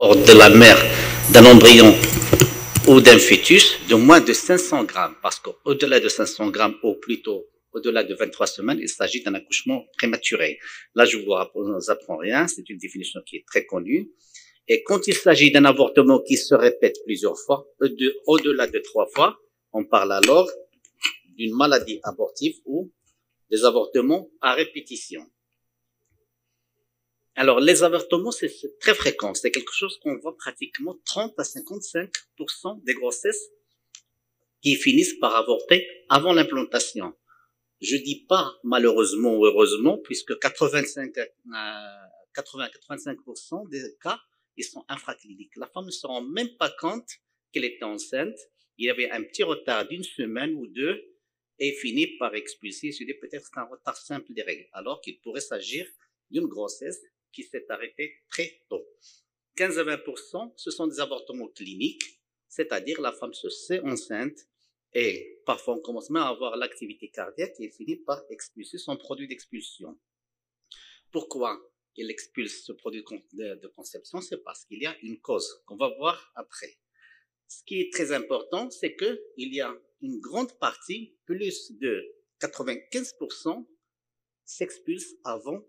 hors de la mère d'un embryon ou d'un fœtus de moins de 500 grammes, parce qu'au-delà de 500 grammes, ou plutôt au-delà de 23 semaines, il s'agit d'un accouchement prématuré. Là, je vous apprends rien, c'est une définition qui est très connue. Et quand il s'agit d'un avortement qui se répète plusieurs fois, au-delà de 3 fois, on parle alors d'une maladie abortive ou des avortements à répétition. Alors, les avortements, c'est très fréquent. C'est quelque chose qu'on voit pratiquement 30 à 55% des grossesses qui finissent par avorter avant l'implantation. Je dis pas malheureusement ou heureusement, puisque 85% des cas, ils sont infracliniques. La femme ne se rend même pas compte qu'elle était enceinte. Il y avait un petit retard d'une semaine ou deux et finit par expulser. Je dis peut-être c'est un retard simple des règles, alors qu'il pourrait s'agir d'une grossesse qui s'est arrêtée très tôt. 15 à 20%, ce sont des avortements cliniques, c'est-à-dire la femme se sait enceinte et parfois on commence même à avoir l'activité cardiaque et il finit par expulser son produit d'expulsion. Pourquoi il expulse ce produit de conception? C'est parce qu'il y a une cause qu'on va voir après. Ce qui est très important, c'est qu'il y a une grande partie, plus de 95%, s'expulse avant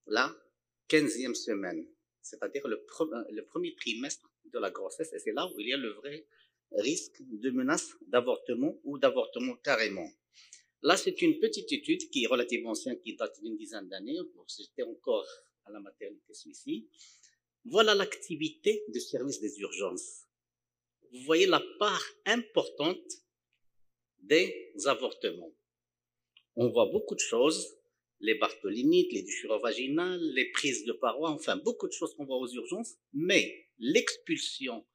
la 15e semaine, c'est-à-dire le premier trimestre de la grossesse, et c'est là où il y a le vrai risque de menace d'avortement ou d'avortement carrément. Là, c'est une petite étude qui est relativement ancienne, qui date d'une dizaine d'années, j'étais encore à la maternité Suisse. Voilà l'activité du service des urgences. Vous voyez la part importante des avortements. On voit beaucoup de choses, les bartholinites, les déchirures vaginales, les prises de parois, enfin beaucoup de choses qu'on voit aux urgences, mais l'expulsion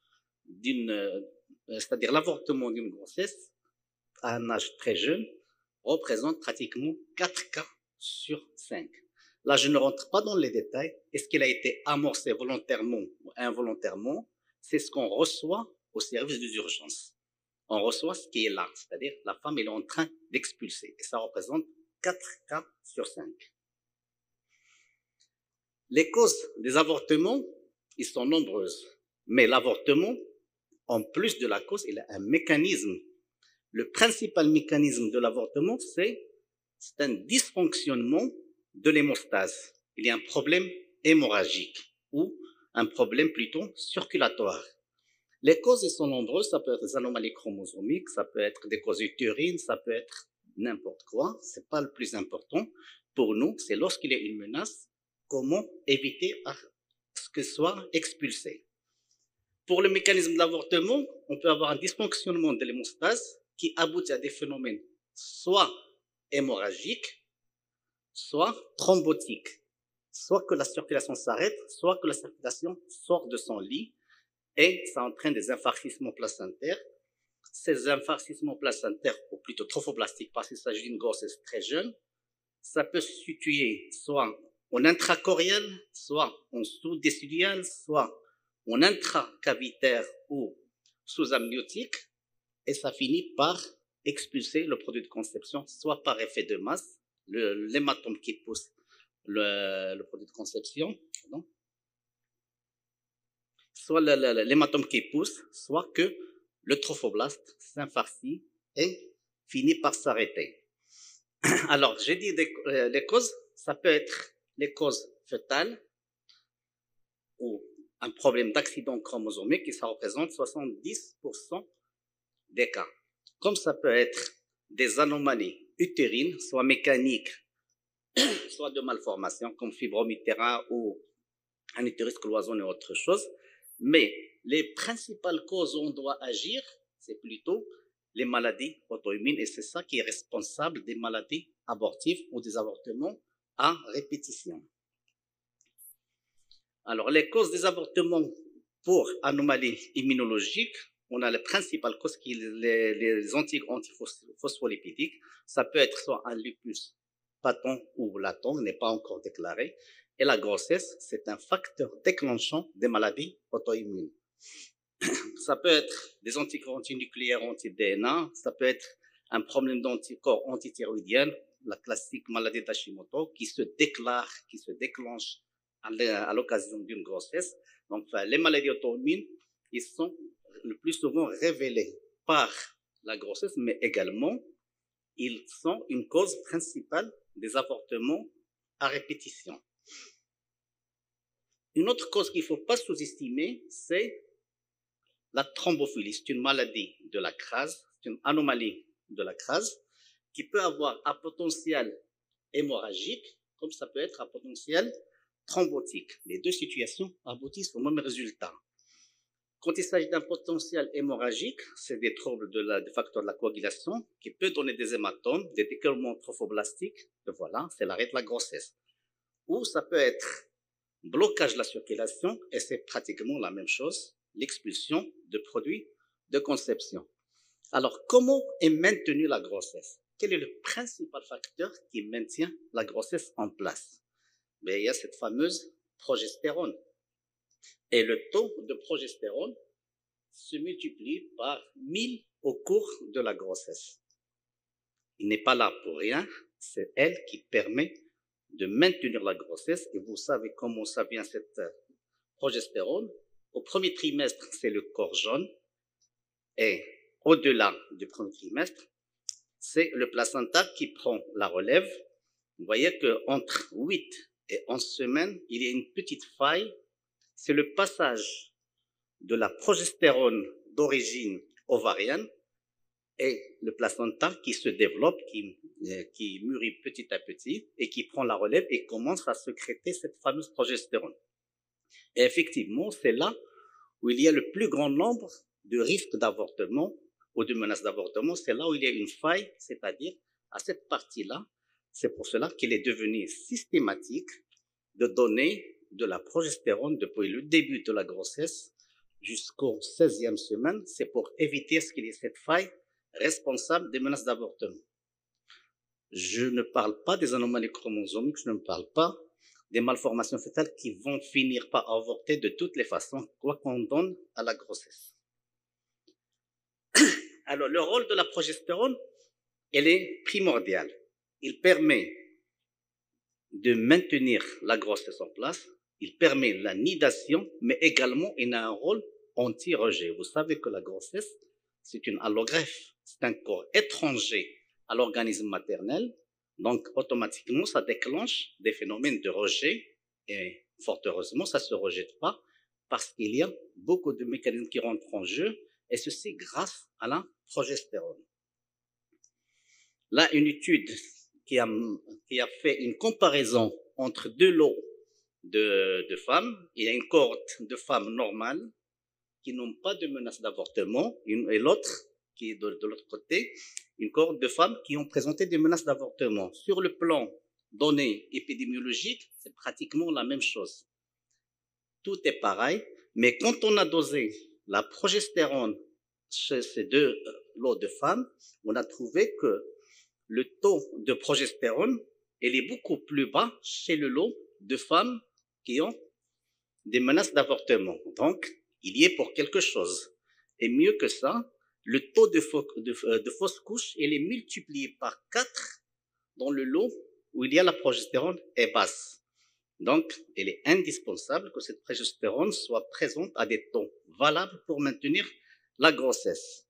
c'est-à-dire l'avortement d'une grossesse à un âge très jeune représente pratiquement 4 cas sur 5. Là, je ne rentre pas dans les détails. Est-ce qu'il a été amorcé volontairement ou involontairement? C'est ce qu'on reçoit au service des urgences. On reçoit ce qui est là, c'est-à-dire la femme est en train d'expulser. Et ça représente 4 cas sur 5. Les causes des avortements, ils sont nombreuses. Mais l'avortement, en plus de la cause, il a un mécanisme. Le principal mécanisme de l'avortement, c'est un dysfonctionnement de l'hémostase. Il y a un problème hémorragique ou un problème plutôt circulatoire. Les causes sont nombreuses, ça peut être des anomalies chromosomiques, ça peut être des causes utérines, ça peut être n'importe quoi. C'est pas le plus important. Pour nous, c'est lorsqu'il y a une menace, comment éviter à ce que soit expulsé. Pour le mécanisme de l'avortement, on peut avoir un dysfonctionnement de l'hémostase qui aboutit à des phénomènes soit hémorragiques, soit thrombotiques. Soit que la circulation s'arrête, soit que la circulation sort de son lit et ça entraîne des infarcissements placentaires. Ces infarcissements placentaires, ou plutôt trophoblastiques, parce qu'il s'agit d'une grossesse très jeune, ça peut se situer soit en intracorial, soit en sous-décidual, soit en intracavitaire ou sous-amniotique, et ça finit par expulser le produit de conception, soit par effet de masse, l'hématome qui pousse le produit de conception, pardon, soit l'hématome qui pousse, soit que le trophoblaste s'infarcit et finit par s'arrêter. Alors, j'ai dit les causes, ça peut être les causes fœtales ou un problème d'accident chromosomique et ça représente 70% des cas. Comme ça peut être des anomalies utérines, soit mécaniques, soit de malformations comme fibromyalgie ou un utérus cloisonné et autre chose. Mais les principales causes où on doit agir, c'est plutôt les maladies auto-immunes et c'est ça qui est responsable des maladies abortives ou des avortements à répétition. Alors, les causes des avortements pour anomalies immunologiques, on a les principales causes qui sont les antiphospholipidiques. Ça peut être soit un lupus patent ou latent, n'est pas encore déclaré. Et la grossesse, c'est un facteur déclenchant des maladies auto-immunes. Ça peut être des anticorps antinucléaires anti-DNA, ça peut être un problème d'anticorps antithyroïdiens, la classique maladie d'Hashimoto, qui se déclenche à l'occasion d'une grossesse. Donc, les maladies auto-immunes, ils sont le plus souvent révélés par la grossesse, mais également, ils sont une cause principale des avortements à répétition. Une autre cause qu'il ne faut pas sous-estimer, c'est la thrombophilie. C'est une maladie de la crase, c'est une anomalie de la crase qui peut avoir un potentiel hémorragique, comme ça peut être un potentiel thrombotique. Les deux situations aboutissent au même résultat. Quand il s'agit d'un potentiel hémorragique, c'est des troubles des facteurs de la coagulation qui peut donner des hématomes, des décollements trophoblastiques, et voilà, c'est l'arrêt de la grossesse. Ou ça peut être blocage de la circulation, et c'est pratiquement la même chose, l'expulsion de produits de conception. Alors, comment est maintenue la grossesse? Quel est le principal facteur qui maintient la grossesse en place? Bien, il y a cette fameuse progestérone. Et le taux de progestérone se multiplie par 1000 au cours de la grossesse. Il n'est pas là pour rien, c'est elle qui permet de maintenir la grossesse. Et vous savez comment ça vient cette progestérone. Au premier trimestre, c'est le corps jaune. Et au-delà du premier trimestre, c'est le placenta qui prend la relève. Vous voyez qu'entre 8 et 11 semaines, il y a une petite faille. C'est le passage de la progestérone d'origine ovarienne et le placenta qui se développe, qui mûrit petit à petit et qui prend la relève et commence à sécréter cette fameuse progestérone. Et effectivement, c'est là où il y a le plus grand nombre de risques d'avortement ou de menaces d'avortement. C'est là où il y a une faille, c'est-à-dire à cette partie-là. C'est pour cela qu'il est devenu systématique de donner de la progestérone depuis le début de la grossesse jusqu'au 16e semaine. C'est pour éviter qu'il y ait cette faille responsable des menaces d'avortement. Je ne parle pas des anomalies chromosomiques, je ne parle pas des malformations fœtales qui vont finir par avorter de toutes les façons, quoi qu'on donne à la grossesse. Alors, le rôle de la progestérone, elle est primordiale. Il permet de maintenir la grossesse en place, il permet la nidation, mais également il a un rôle anti-rejet. Vous savez que la grossesse, c'est une allogreffe, c'est un corps étranger à l'organisme maternel, donc automatiquement ça déclenche des phénomènes de rejet, et fort heureusement ça ne se rejette pas, parce qu'il y a beaucoup de mécanismes qui rentrent en jeu, et ceci grâce à la progestérone. Là, une étude qui a fait une comparaison entre deux lots de femmes. Il y a une cohorte de femmes normales qui n'ont pas de menace d'avortement, et l'autre, qui est de l'autre côté, une cohorte de femmes qui ont présenté des menaces d'avortement. Sur le plan données épidémiologiques, c'est pratiquement la même chose. Tout est pareil, mais quand on a dosé la progestérone chez ces deux lots de femmes, on a trouvé que le taux de progestérone, il est beaucoup plus bas chez le lot de femmes qui ont des menaces d'avortement. Donc, il y est pour quelque chose. Et mieux que ça, le taux de fausse couche, il est multiplié par 4 dans le lot où il y a la progestérone est basse. Donc, il est indispensable que cette progestérone soit présente à des taux valables pour maintenir la grossesse.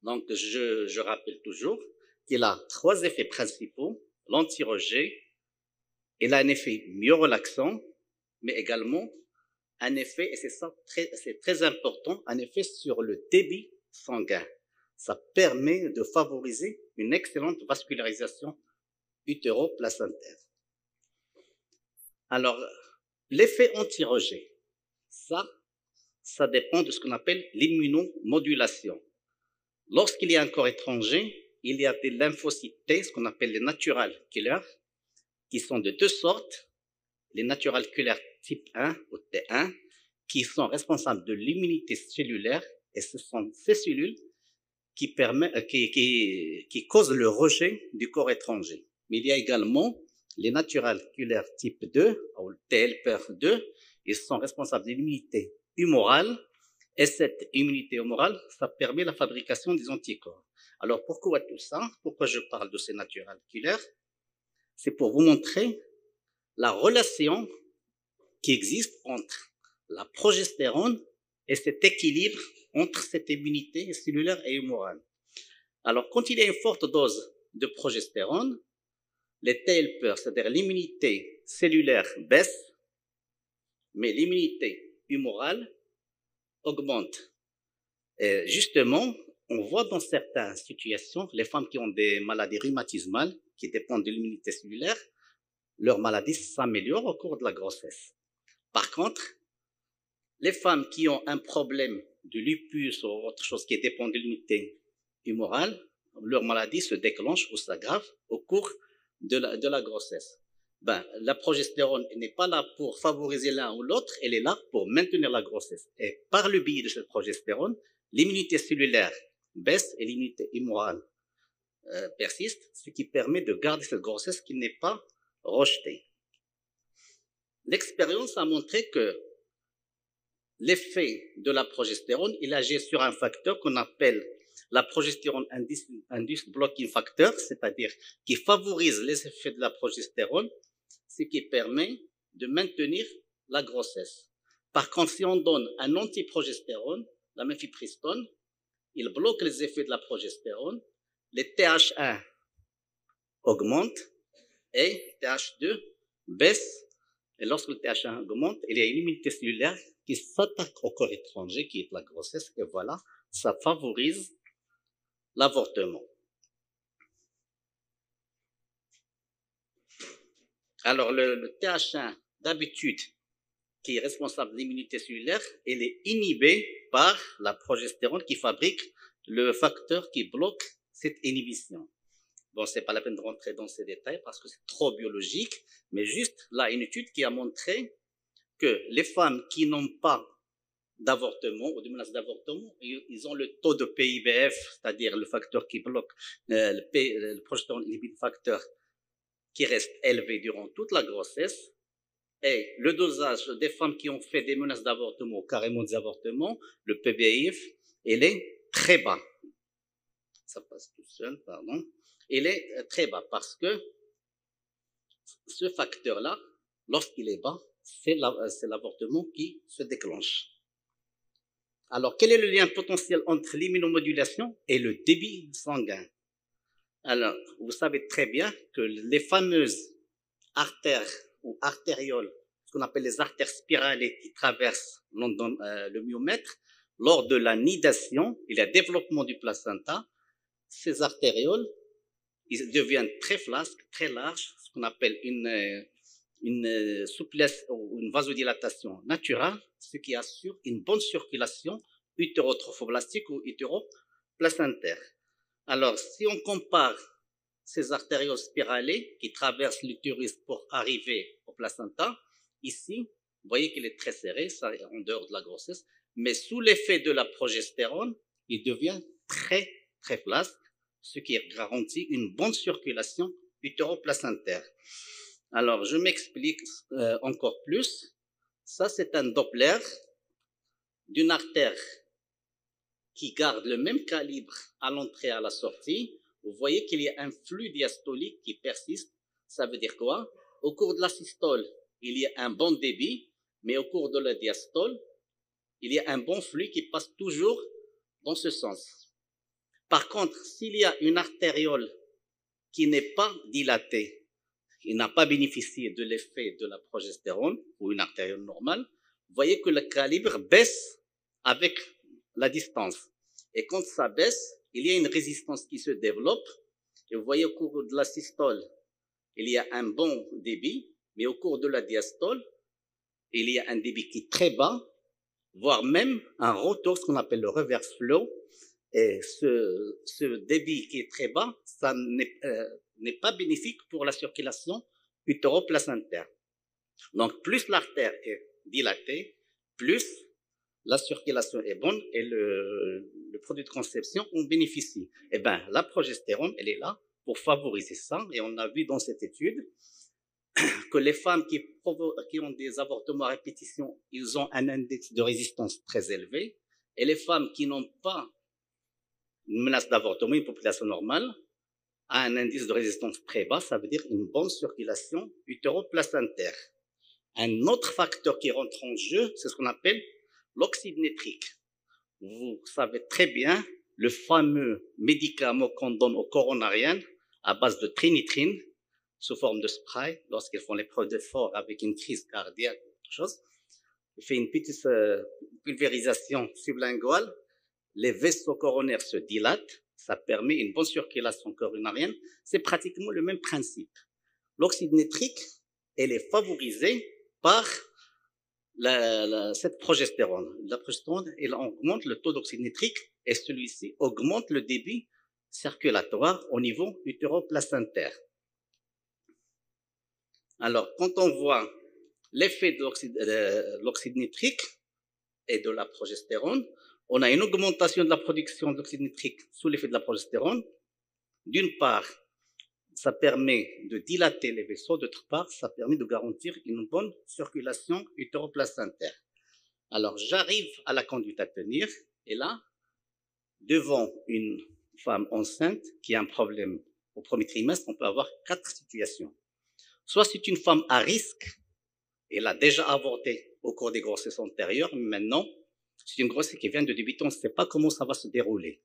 Donc, je rappelle toujours qu'il a 3 effets principaux. L'anti-rejet, il a un effet mieux relaxant, mais également un effet, et c'est très important, un effet sur le débit sanguin. Ça permet de favoriser une excellente vascularisation utéro-placentaire. Alors, l'effet anti-rejet, ça dépend de ce qu'on appelle l'immunomodulation. Lorsqu'il y a un corps étranger, il y a des lymphocytes T, ce qu'on appelle les natural killers, qui sont de 2 sortes. Les natural killers type 1 ou T1, qui sont responsables de l'immunité cellulaire, et ce sont ces cellules qui causent le rejet du corps étranger. Mais il y a également les natural killers type 2, ou TLPR2, ils sont responsables de l'immunité humorale, et cette immunité humorale, ça permet la fabrication des anticorps. Alors pourquoi tout ça? Pourquoi je parle de ces natural killers? C'est pour vous montrer la relation qui existe entre la progestérone et cet équilibre entre cette immunité cellulaire et humorale. Alors, quand il y a une forte dose de progestérone, les T helpers, c'est-à-dire l'immunité cellulaire, baisse, mais l'immunité humorale augmente. Et justement, on voit dans certaines situations, les femmes qui ont des maladies rhumatismales, qui dépendent de l'immunité cellulaire, leur maladie s'améliore au cours de la grossesse. Par contre, les femmes qui ont un problème de lupus ou autre chose qui dépend de l'immunité humorale, leur maladie se déclenche ou s'aggrave au cours de la grossesse. La progestérone n'est pas là pour favoriser l'un ou l'autre, elle est là pour maintenir la grossesse. Et par le biais de cette progestérone, l'immunité cellulaire baisse et l'immunité humorale persiste, ce qui permet de garder cette grossesse qui n'est pas rejetée. L'expérience a montré que l'effet de la progestérone, il agit sur un facteur qu'on appelle la progestérone induced blocking factor, c'est-à-dire qui favorise les effets de la progestérone, ce qui permet de maintenir la grossesse. Par contre, si on donne un antiprogestérone, la mifepristone, il bloque les effets de la progestérone, les TH1 augmentent et TH2 baissent. Et lorsque le TH1 augmente, il y a une immunité cellulaire qui s'attaque au corps étranger, qui est la grossesse, et voilà, ça favorise l'avortement. Alors, le TH1, d'habitude, qui est responsable de l'immunité cellulaire, il est inhibé par la progestérone qui fabrique le facteur qui bloque cette inhibition. Bon, c'est pas la peine de rentrer dans ces détails parce que c'est trop biologique, mais juste là, une étude qui a montré que les femmes qui n'ont pas d'avortement ou de menace d'avortement, ils ont le taux de PIBF, c'est-à-dire le facteur qui bloque le progestérone inhibiteur facteur qui reste élevé durant toute la grossesse, et le dosage des femmes qui ont fait des menaces d'avortement, carrément des avortements, le PBIF, il est très bas. Ça passe tout seul, pardon. Il est très bas parce que ce facteur-là, lorsqu'il est bas, c'est l'avortement qui se déclenche. Alors, quel est le lien potentiel entre l'immunomodulation et le débit sanguin? Alors, vous savez très bien que les fameuses artères ou artérioles, ce qu'on appelle les artères spiralées qui traversent le myomètre, lors de la nidation et le développement du placenta, ces artérioles, ils deviennent très flasques, très larges, ce qu'on appelle une souplesse ou une vasodilatation naturelle, ce qui assure une bonne circulation utérotrophoblastique ou utéroplacentaire. Alors, si on compare ces artérioles spiralées qui traversent l'utérus pour arriver au placenta, ici, vous voyez qu'il est très serré, ça est en dehors de la grossesse, mais sous l'effet de la progestérone, il devient très, très flasque, ce qui garantit une bonne circulation utéroplacentaire. Alors, je m'explique encore plus. Ça, c'est un Doppler d'une artère qui garde le même calibre à l'entrée et à la sortie. Vous voyez qu'il y a un flux diastolique qui persiste. Ça veut dire quoi? Au cours de la systole, il y a un bon débit, mais au cours de la diastole, il y a un bon flux qui passe toujours dans ce sens. Par contre, s'il y a une artériole qui n'est pas dilatée, qui n'a pas bénéficié de l'effet de la progestérone, ou une artériole normale, vous voyez que le calibre baisse avec la distance. Et quand ça baisse, il y a une résistance qui se développe. Et vous voyez au cours de la systole, il y a un bon débit, mais au cours de la diastole, il y a un débit qui est très bas, voire même un retour, ce qu'on appelle le reverse flow. Et ce débit qui est très bas, ça n'est pas bénéfique pour la circulation utéroplacentaire. Donc, plus l'artère est dilatée, plus la circulation est bonne et le produit de conception en bénéficie. Eh bien, la progestérone, elle est là pour favoriser ça. Et on a vu dans cette étude que les femmes qui ont des avortements à répétition, ils ont un index de résistance très élevé. Et les femmes qui n'ont pas une menace d'avortement, une population normale, a un indice de résistance très bas, ça veut dire une bonne circulation utéroplacentaire. Un autre facteur qui rentre en jeu, c'est ce qu'on appelle l'oxyde nitrique. Vous savez très bien le fameux médicament qu'on donne aux coronariennes à base de trinitrine sous forme de spray lorsqu'ils font l'épreuve d'effort avec une crise cardiaque ou autre chose. Il fait une petite pulvérisation sublinguale, les vaisseaux coronaires se dilatent, ça permet une bonne circulation coronarienne. C'est pratiquement le même principe. L'oxyde nitrique, elle est favorisée par cette progestérone. La progestérone, elle augmente le taux d'oxyde nitrique et celui-ci augmente le débit circulatoire au niveau utéroplacentaire. Alors, quand on voit l'effet de l'oxyde nitrique et de la progestérone, on a une augmentation de la production d'oxyde nitrique sous l'effet de la progestérone. D'une part, ça permet de dilater les vaisseaux, d'autre part, ça permet de garantir une bonne circulation utéroplacentaire. Alors, j'arrive à la conduite à tenir, et là, devant une femme enceinte qui a un problème au premier trimestre, on peut avoir 4 situations. Soit c'est une femme à risque, elle a déjà avorté au cours des grossesses antérieures, mais maintenant, c'est une grossesse qui vient de débuter, on ne sait pas comment ça va se dérouler.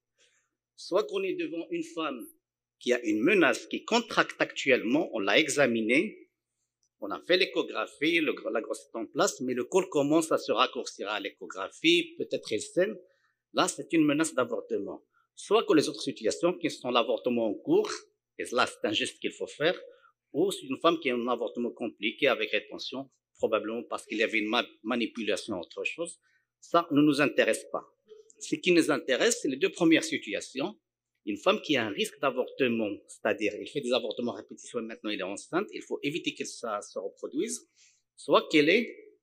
Soit qu'on est devant une femme qui a une menace qui contracte actuellement, on l'a examinée, on a fait l'échographie, la grossesse est en place, mais le col commence à se raccourcir à l'échographie, peut-être elle saigne. Là, c'est une menace d'avortement. Soit que les autres situations qui sont l'avortement en cours, et là, c'est un geste qu'il faut faire, ou c'est une femme qui a un avortement compliqué avec rétention, probablement parce qu'il y avait une manipulation ou autre chose. Ça ne nous intéresse pas. Ce qui nous intéresse, c'est les 2 premières situations. Une femme qui a un risque d'avortement, c'est-à-dire elle fait des avortements à répétition et maintenant elle est enceinte, il faut éviter que ça se reproduise, soit qu'elle est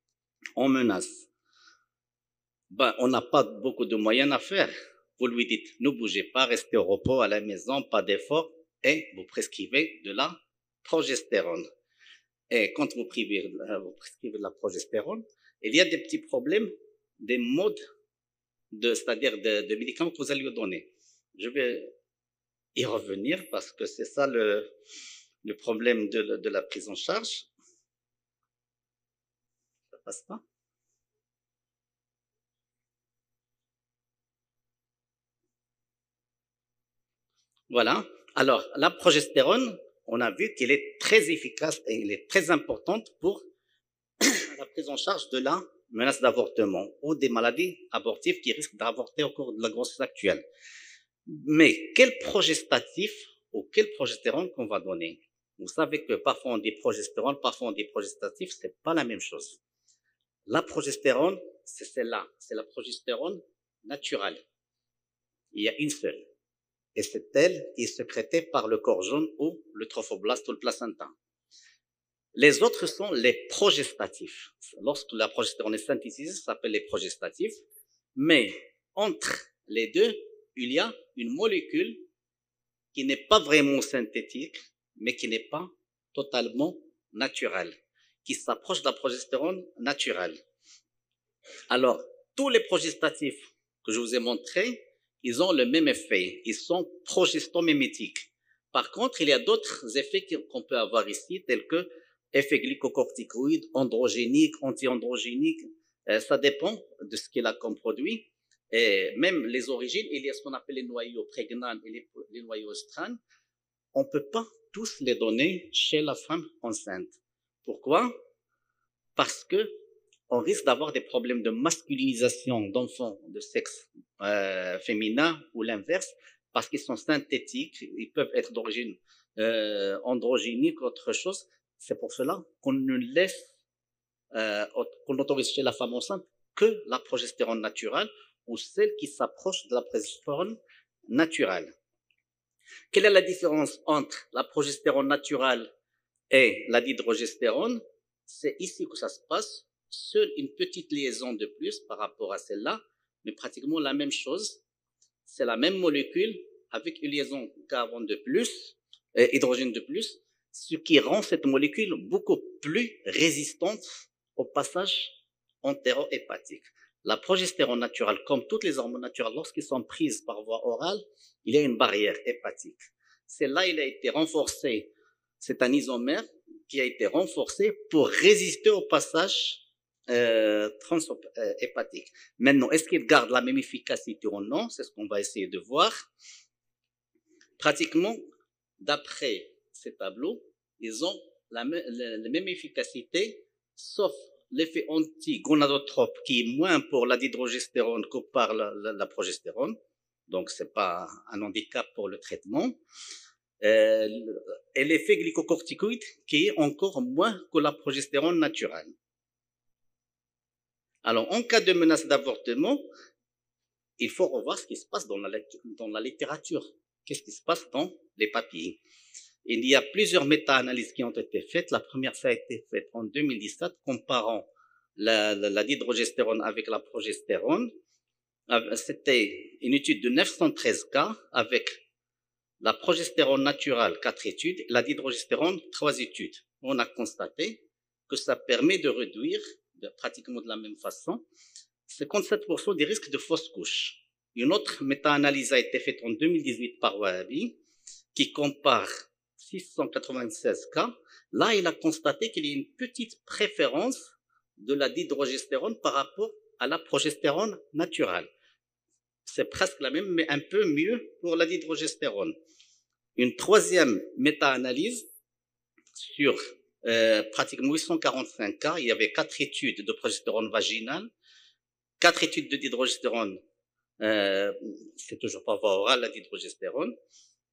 en menace. On n'a pas beaucoup de moyens à faire. Vous lui dites, ne bougez pas, restez au repos à la maison, pas d'effort, et vous prescrivez de la progestérone. Et quand vous prescrivez de la progestérone, il y a des petits problèmes, des modes, c'est-à-dire de médicaments que vous allez lui donner. Je vais y revenir parce que c'est ça le problème de la prise en charge. Ça passe pas? Voilà. Alors, la progestérone, on a vu qu'elle est très efficace et elle est très importante pour la prise en charge de la menace d'avortement ou des maladies abortives qui risquent d'avorter au cours de la grossesse actuelle. Mais quel progestatif ou quelle progestérone qu'on va donner? Vous savez que parfois on dit progestérone, parfois on dit progestatif, c'est pas la même chose. La progestérone, c'est celle-là, c'est la progestérone naturelle. Il y a une seule. Et c'est elle qui est sécrétée par le corps jaune ou le trophoblaste ou le placenta. Les autres sont les progestatifs. Lorsque la progestérone est synthétisée, ça s'appelle les progestatifs. Mais entre les deux, il y a une molécule qui n'est pas vraiment synthétique, mais qui n'est pas totalement naturelle, qui s'approche de la progestérone naturelle. Alors, tous les progestatifs que je vous ai montrés, ils ont le même effet. Ils sont progestomimétiques. Par contre, il y a d'autres effets qu'on peut avoir ici, tels que effet glycocorticoïde, androgénique, anti-androgénique. Ça dépend de ce qu'il a comme produit. Et même les origines, il y a ce qu'on appelle les noyaux prégnanes et les noyaux stranes. On ne peut pas tous les donner chez la femme enceinte. Pourquoi? Parce que on risque d'avoir des problèmes de masculinisation d'enfants de sexe féminin ou l'inverse, parce qu'ils sont synthétiques, ils peuvent être d'origine androgénique ou autre chose. C'est pour cela qu'on ne laisse, qu'on n'autorise chez la femme enceinte que la progestérone naturelle ou celle qui s'approche de la progestérone naturelle. Quelle est la différence entre la progestérone naturelle et la dihydrogestérone? C'est ici que ça se passe. Seule une petite liaison de plus par rapport à celle-là, mais pratiquement la même chose. C'est la même molécule avec une liaison carbone de plus, hydrogène de plus, ce qui rend cette molécule beaucoup plus résistante au passage entéro-hépatique. La progestérone naturelle, comme toutes les hormones naturelles, lorsqu'elles sont prises par voie orale, il y a une barrière hépatique. Celle-là, il a été renforcé. C'est un isomère qui a été renforcée pour résister au passage transhépatique. Maintenant, est-ce qu'il garde la même efficacité ou non? C'est ce qu'on va essayer de voir. Pratiquement, d'après ces tableaux, ils ont la même efficacité, sauf l'effet anti-gonadotrope qui est moins pour la dihydrogestérone que par la progestérone. Donc, c'est pas un handicap pour le traitement. Et l'effet glycocorticoïde qui est encore moins que la progestérone naturelle. Alors, en cas de menace d'avortement, il faut revoir ce qui se passe dans la littérature. Qu'est-ce qui se passe dans les papiers? Il y a plusieurs méta-analyses qui ont été faites. La première, ça a été faite en 2017, comparant la dihydrogestérone avec la progestérone. C'était une étude de 913 cas avec la progestérone naturelle, 4 études, et la dihydrogestérone, 3 études. On a constaté que ça permet de réduire, pratiquement de la même façon, 57% des risques de fausse couche. Une autre méta-analyse a été faite en 2018 par Wahabi, qui compare 696 cas. Là, il a constaté qu'il y a une petite préférence de la dihydrogestérone par rapport à la progestérone naturelle. C'est presque la même, mais un peu mieux pour la dihydrogestérone. Une troisième méta-analyse sur pratiquement 845 cas. Il y avait 4 études de progestérone vaginale, 4 études de dihydrogestérone, c'est toujours pas voie orale, la dihydrogestérone,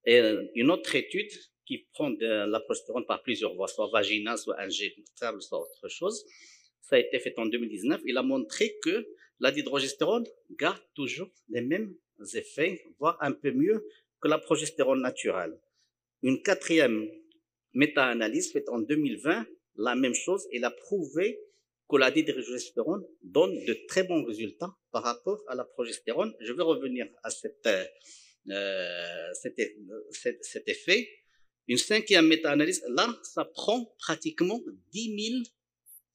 et une autre étude qui prend de la progestérone par plusieurs voies, soit vaginale, soit injectable, soit autre chose. Ça a été fait en 2019. Il a montré que la dihydrogestérone garde toujours les mêmes effets, voire un peu mieux que la progestérone naturelle. Une quatrième méta-analyse faite en 2020, la même chose, elle a prouvé que la dihydrogestérone donne de très bons résultats par rapport à la progestérone. Je vais revenir à cet effet. Une cinquième méta-analyse, là, ça prend pratiquement 10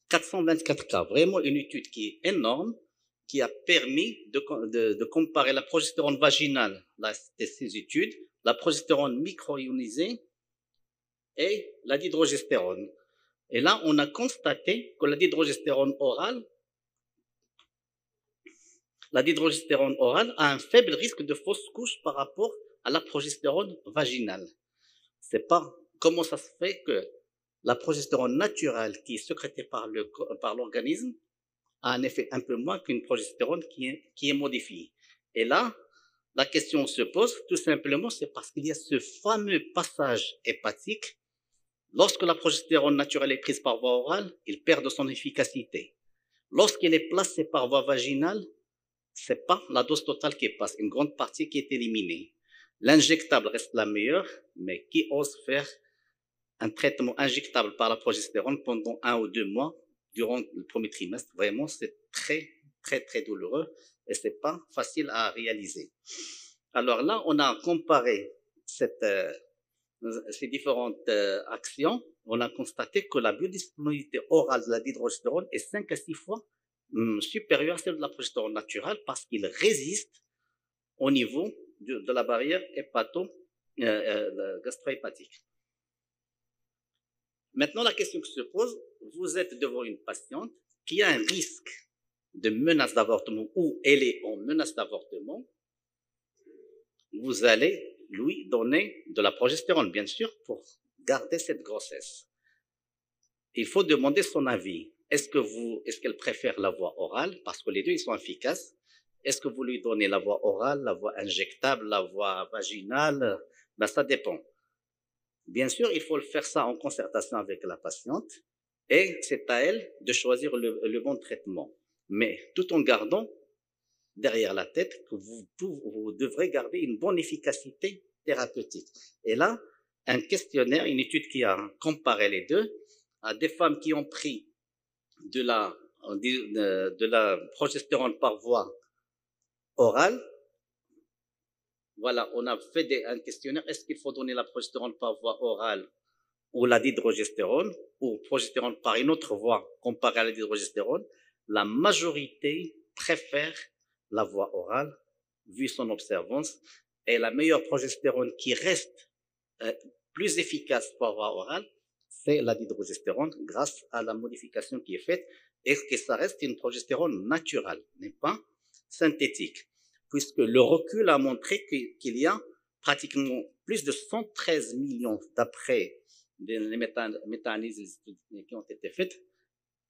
424 cas. Vraiment une étude qui est énorme, qui a permis de comparer la progestérone vaginale, là, c'était 6 études, la progestérone micro-ionisée et la dihydrogestérone. Et là, on a constaté que la dihydrogestérone orale a un faible risque de fausse couche par rapport à la progestérone vaginale. C'est pas comment ça se fait que la progestérone naturelle qui est sécrétée par l'organisme a un effet un peu moins qu'une progestérone qui est modifiée. Et là, la question se pose tout simplement, c'est parce qu'il y a ce fameux passage hépatique. Lorsque la progestérone naturelle est prise par voie orale, il perd de son efficacité. Lorsqu'elle est placée par voie vaginale, c'est pas la dose totale qui passe, une grande partie qui est éliminée. L'injectable reste la meilleure, mais qui ose faire un traitement injectable par la progestérone pendant 1 ou 2 mois durant le premier trimestre, vraiment, c'est très, très, très douloureux et c'est pas facile à réaliser. Alors là, on a comparé ces différentes actions. On a constaté que la biodisponibilité orale de la dihydrogestérone est 5 à 6 fois supérieure à celle de la progestérone naturelle parce qu'il résiste au niveau de la barrière gastro-hépatique. Maintenant, la question qui se pose, vous êtes devant une patiente qui a un risque de menace d'avortement ou elle est en menace d'avortement. Vous allez lui donner de la progestérone, bien sûr, pour garder cette grossesse. Il faut demander son avis. Est-ce qu'elle préfère la voie orale? Parce que les deux, ils sont efficaces. Est-ce que vous lui donnez la voie orale, la voie injectable, la voie vaginale? Ben, ça dépend. Bien sûr, il faut le faire ça en concertation avec la patiente et c'est à elle de choisir le bon traitement. Mais tout en gardant derrière la tête que vous devrez garder une bonne efficacité thérapeutique. Et là, un questionnaire, une étude qui a comparé les deux à des femmes qui ont pris de la progestérone par voie orale. Voilà, on a fait un questionnaire. Est-ce qu'il faut donner la progestérone par voie orale ou la dihydrogestérone ou progestérone par une autre voie comparée à la dihydrogestérone? La majorité préfère la voie orale, vu son observance, et la meilleure progestérone qui reste plus efficace par voie orale, c'est la dihydrogestérone grâce à la modification qui est faite et que ça reste une progestérone naturelle, n'est pas synthétique, puisque le recul a montré qu'il y a pratiquement plus de 113 millions, d'après les méta-analyses qui ont été faites,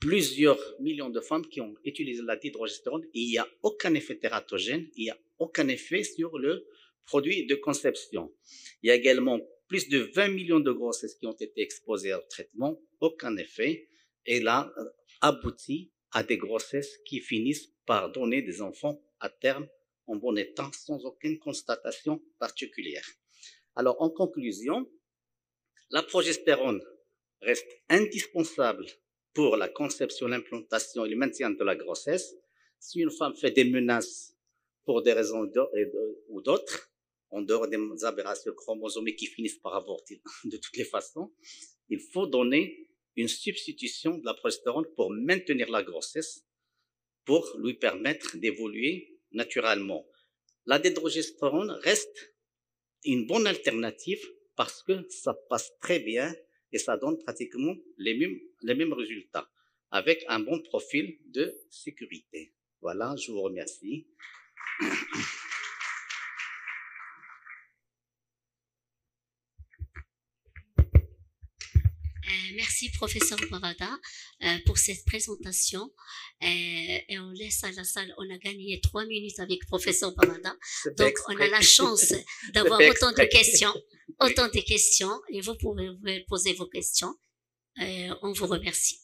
plusieurs millions de femmes qui ont utilisé la dihydrogestérone et il n'y a aucun effet tératogène, il n'y a aucun effet sur le produit de conception. Il y a également plus de 20 millions de grossesses qui ont été exposées au traitement, aucun effet, et là, aboutit à des grossesses qui finissent par donner des enfants à terme en bon état sans aucune constatation particulière. Alors, en conclusion, la progestérone reste indispensable pour la conception, l'implantation et le maintien de la grossesse. Si une femme fait des menaces pour des raisons ou d'autres, en dehors des aberrations chromosomiques qui finissent par avorter de toutes les façons, il faut donner une substitution de la progestérone pour maintenir la grossesse, pour lui permettre d'évoluer naturellement. La dihydrogestérone reste une bonne alternative parce que ça passe très bien et ça donne pratiquement les mêmes résultats avec un bon profil de sécurité. Voilà, je vous remercie. Merci, professeur Barada, pour cette présentation. Et on laisse à la salle, on a gagné 3 minutes avec professeur Barada. Donc, on a la chance d'avoir autant de questions, et vous pouvez poser vos questions. On vous remercie.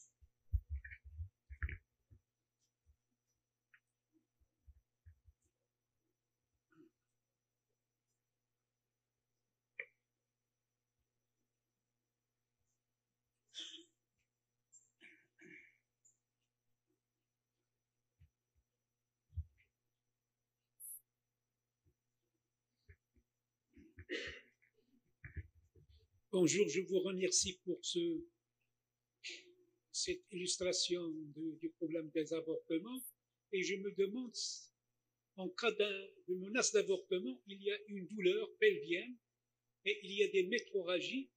Bonjour, je vous remercie pour cette illustration du problème des avortements et je me demande, en cas de menace d'avortement, il y a une douleur pelvienne et il y a des métrorragies.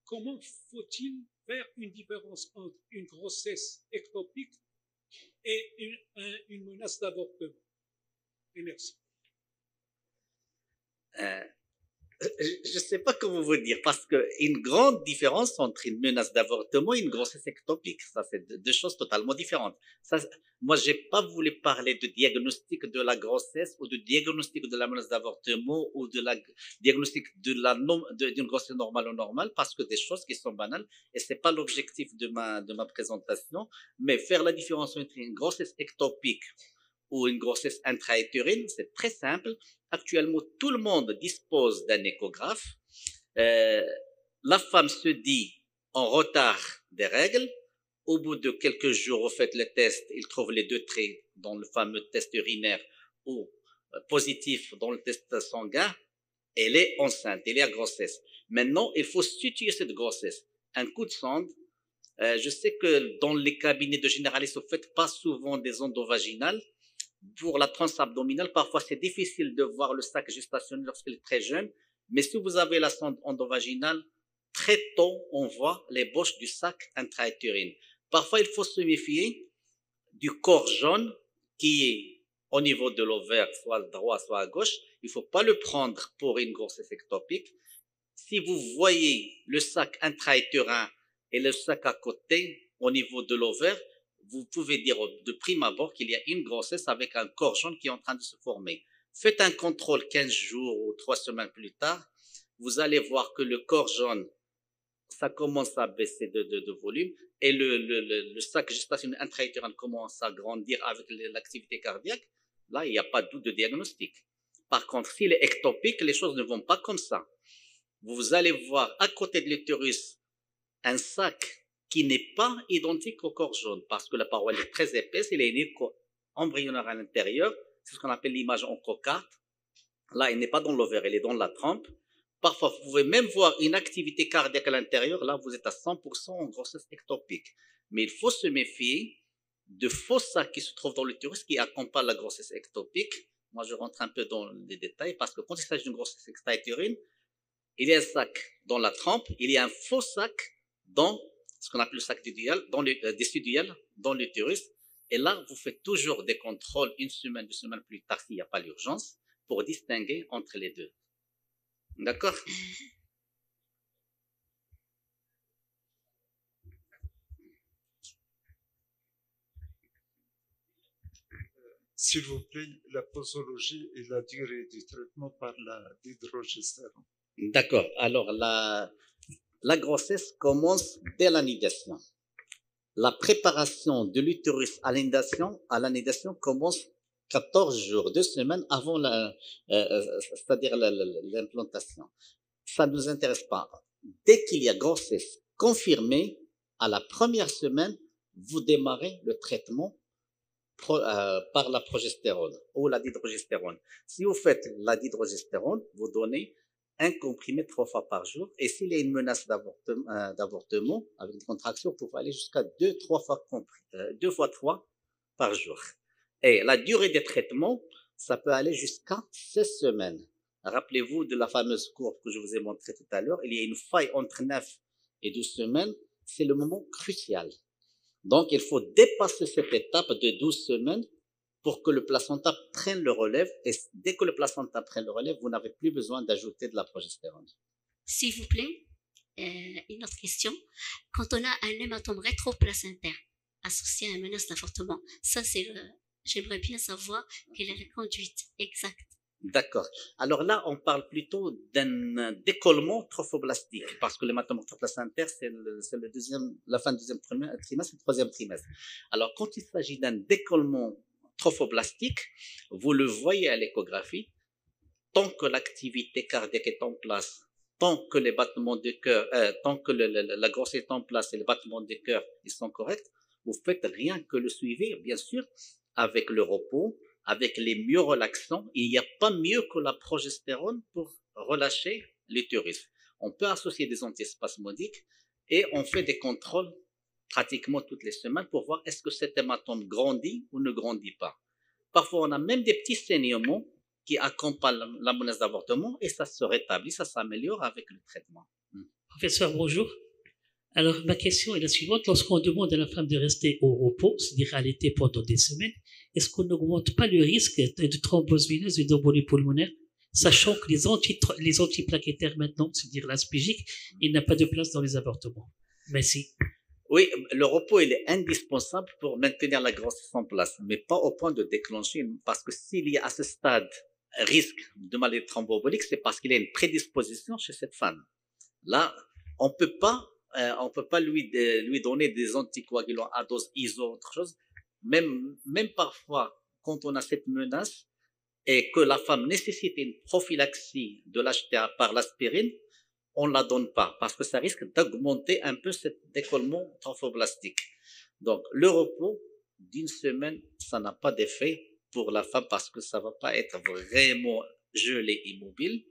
Comment faut-il faire une différence entre une grossesse ectopique et une menace d'avortement? Et merci. Je ne sais pas comment vous dire, parce qu'une grande différence entre une menace d'avortement et une grossesse ectopique, ça c'est deux choses totalement différentes. Ça, moi, j'ai pas voulu parler de diagnostic de la grossesse ou de diagnostic de la menace d'avortement ou de la diagnostic d'une grossesse normale ou normale, parce que des choses qui sont banales et c'est pas l'objectif de ma présentation, mais faire la différence entre une grossesse ectopique ou une grossesse intra-utérine, c'est très simple. Actuellement, tout le monde dispose d'un échographe. La femme se dit en retard des règles. Au bout de quelques jours, vous faites le test, il trouve les deux traits dans le fameux test urinaire ou positif dans le test sanguin. Elle est enceinte, elle est à grossesse. Maintenant, il faut situer cette grossesse. Un coup de sonde. Je sais que dans les cabinets de généralistes, vous ne faites pas souvent des endovaginales. Pour la transe abdominale, parfois c'est difficile de voir le sac gestationnel lorsqu'il est très jeune, mais si vous avez la sonde endovaginale, très tôt on voit l'ébauche du sac intra-utérine. Parfois il faut se méfier du corps jaune qui est au niveau de l'ovaire, soit à droite, soit à gauche. Il ne faut pas le prendre pour une grossesse ectopique. Si vous voyez le sac intra-utérin et le sac à côté au niveau de l'ovaire, vous pouvez dire de prime abord qu'il y a une grossesse avec un corps jaune qui est en train de se former. Faites un contrôle 15 jours ou 3 semaines plus tard, vous allez voir que le corps jaune, ça commence à baisser de volume et le sac gestationnel intra-utérin commence à grandir avec l'activité cardiaque. Là, il n'y a pas de doute de diagnostic. Par contre, s'il est ectopique, les choses ne vont pas comme ça. Vous allez voir à côté de l'utérus un sac qui n'est pas identique au corps jaune, parce que la paroi est très épaisse, il est embryonnaire à l'intérieur, c'est ce qu'on appelle l'image en cocarde. Là, il n'est pas dans l'ovaire, il est dans la trompe. Parfois, vous pouvez même voir une activité cardiaque à l'intérieur, là, vous êtes à 100% en grossesse ectopique. Mais il faut se méfier de faux sacs qui se trouvent dans l'utérus qui accompagnent la grossesse ectopique. Moi, je rentre un peu dans les détails, parce que quand il s'agit d'une grossesse extra-utérine, il y a un sac dans la trompe, il y a un faux sac dans ce qu'on appelle le sac déciduel, dans l'utérus. Et là, vous faites toujours des contrôles 1 semaine, 2 semaines plus tard s'il n'y a pas l'urgence, pour distinguer entre les deux. D'accord? S'il vous plaît, la posologie et la durée du traitement par la dihydrogestérone. D'accord. Alors, la grossesse commence dès l'anidation. La préparation de l'utérus à l'anidation commence 14 jours, 2 semaines avant c'est-à-dire l'implantation. Ça ne nous intéresse pas. Dès qu'il y a grossesse confirmée, à la première semaine, vous démarrez le traitement par la progestérone ou la dihydrogestérone. Si vous faites la dihydrogestérone, vous donnez un comprimé 3 fois par jour. Et s'il y a une menace d'avortement avec des contractions, vous pouvez aller jusqu'à 2 fois 3 par jour. Et la durée des traitements, ça peut aller jusqu'à 16 semaines. Rappelez-vous de la fameuse courbe que je vous ai montrée tout à l'heure. Il y a une faille entre 9 et 12 semaines. C'est le moment crucial. Donc, il faut dépasser cette étape de 12 semaines pour que le placenta prenne le relève. Et dès que le placenta prenne le relève, vous n'avez plus besoin d'ajouter de la progestérone. S'il vous plaît, une autre question. Quand on a un hématome rétroplacentaire associé à une menace d'avortement, j'aimerais bien savoir quelle est la conduite exacte. D'accord. Alors là, on parle plutôt d'un décollement trophoblastique, parce que l'hématome rétroplacentaire, c'est la fin du deuxième trimestre et le troisième trimestre. Alors, quand il s'agit d'un décollement trophoblastique, vous le voyez à l'échographie, tant que l'activité cardiaque est en place, tant que les battements de cœur, tant que la grossesse est en place et les battements de cœur ils sont corrects, vous faites rien que le suivre, bien sûr, avec le repos, avec les myorelaxants. Il n'y a pas mieux que la progestérone pour relâcher l'utérus. On peut associer des antispasmodiques et on fait des contrôles pratiquement toutes les semaines pour voir est-ce que cet hématome grandit ou ne grandit pas. Parfois, on a même des petits saignements qui accompagnent la menace d'avortement et ça se rétablit, ça s'améliore avec le traitement. Professeur, bonjour. Alors, ma question est la suivante. Lorsqu'on demande à la femme de rester au repos, c'est-à-dire à l'été pendant des semaines, est-ce qu'on n'augmente pas le risque de thrombose veineuse et d'embolie pulmonaire, sachant que les antiplaquettaires maintenant, c'est-à-dire l'aspigique, il n'a pas de place dans les avortements? Merci. Oui, le repos, il est indispensable pour maintenir la grossesse en place, mais pas au point de déclencher, parce que s'il y a à ce stade risque de maladie thromboembolique, c'est parce qu'il y a une prédisposition chez cette femme. Là, on peut pas lui donner des anticoagulants à dose ISO, autre chose. Même parfois, quand on a cette menace et que la femme nécessite une prophylaxie de l'HTA par l'aspirine, on la donne pas parce que ça risque d'augmenter un peu ce décollement trophoblastique. Donc, le repos d'1 semaine, ça n'a pas d'effet pour la femme parce que ça va pas être vraiment gelé, immobile.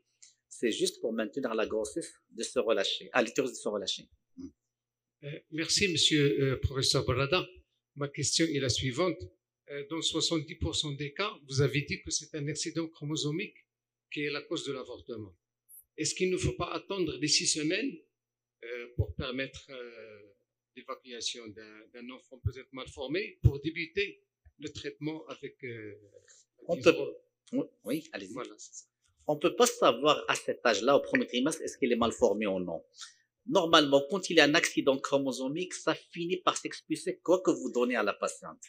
C'est juste pour maintenir la grossesse de se relâcher, l'utérus de se relâcher. Merci, monsieur professeur Barada. Ma question est la suivante. Dans 70% des cas, vous avez dit que c'est un accident chromosomique qui est la cause de l'avortement. Est-ce qu'il ne faut pas attendre les 6 semaines pour permettre l'évacuation d'un enfant peut-être mal formé pour débuter le traitement avec Oui, allez-y. Voilà, c'est ça. On ne peut pas savoir à cet âge-là, au premier trimestre, est-ce qu'il est mal formé ou non. Normalement, quand il y a un accident chromosomique, ça finit par s'expulser quoi que vous donnez à la patiente.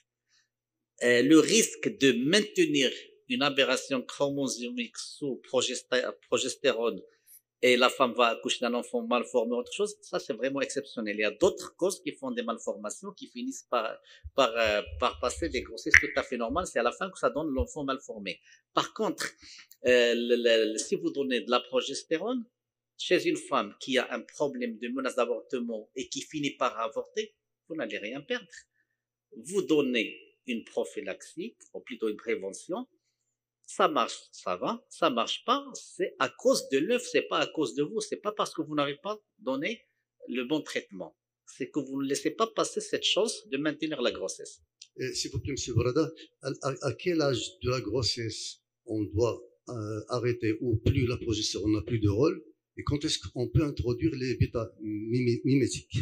Le risque de maintenir une aberration chromosomique sous progestérone et la femme va accoucher d'un enfant mal formé ou autre chose, ça c'est vraiment exceptionnel. Il y a d'autres causes qui font des malformations qui finissent par passer des grossesses tout à fait normales. C'est à la fin que ça donne l'enfant mal formé. Par contre, si vous donnez de la progestérone, chez une femme qui a un problème de menace d'avortement et qui finit par avorter, vous n'allez rien perdre. Vous donnez une prophylaxie, ou plutôt une prévention, ça marche, ça va, ça marche pas, c'est à cause de l'œuf, c'est pas à cause de vous, c'est pas parce que vous n'avez pas donné le bon traitement. C'est que vous ne laissez pas passer cette chance de maintenir la grossesse. S'il vous plaît, M. Barada, à quel âge de la grossesse on doit arrêter ou plus la progestérone n'a plus de rôle Et quand est-ce qu'on peut introduire les bêta-mimétiques?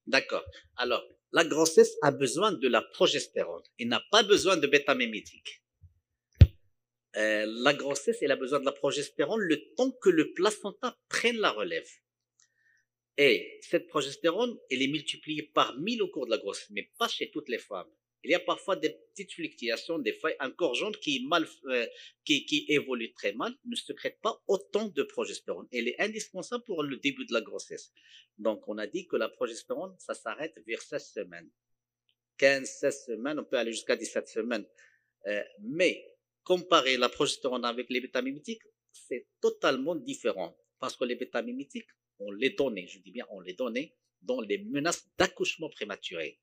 D'accord. Alors, la grossesse a besoin de la progestérone. Elle n'a pas besoin de bêta-mimétique. La grossesse, elle a besoin de la progestérone le temps que le placenta prenne la relève. Et cette progestérone, elle est multipliée par 1000 au cours de la grossesse, mais pas chez toutes les femmes. Il y a parfois des petites fluctuations, des fois un corps jaune qui évolue très mal, ne sécrète pas autant de progestérone. Elle est indispensable pour le début de la grossesse. Donc, on a dit que la progestérone, ça s'arrête vers 16 semaines. 15, 16 semaines, on peut aller jusqu'à 17 semaines. Mais, comparer la progestérone avec les bêta-mimétiques, c'est totalement différent. Parce que les bêta-mimétiques, on les donnait, je dis bien on les donnait, dans les menaces d'accouchement prématuré.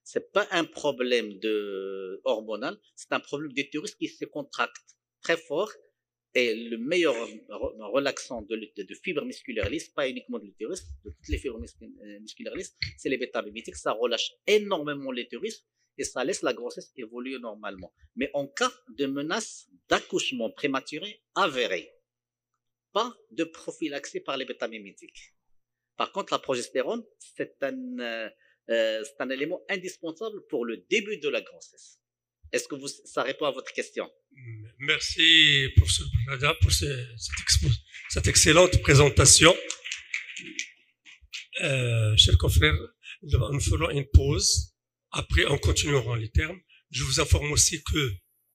C'est pas un problème hormonal, c'est un problème d'utérus qui se contracte très fort. Et le meilleur relaxant de fibres musculaires lisses, pas uniquement de l'utérus, de toutes les fibres musculaires lisses, c'est les bêta-mimétiques. Ça relâche énormément l'utérus et ça laisse la grossesse évoluer normalement. Mais en cas de menace d'accouchement prématuré avéré, pas de prophylaxie par les bêta-mimétiques. Par contre, la progestérone, c'est un élément indispensable pour le début de la grossesse. Est-ce que ça répond à votre question? Merci, professeur Brada, pour cette excellente présentation. Chers confrères, nous ferons une pause. Après, on continuera les termes. Je vous informe aussi que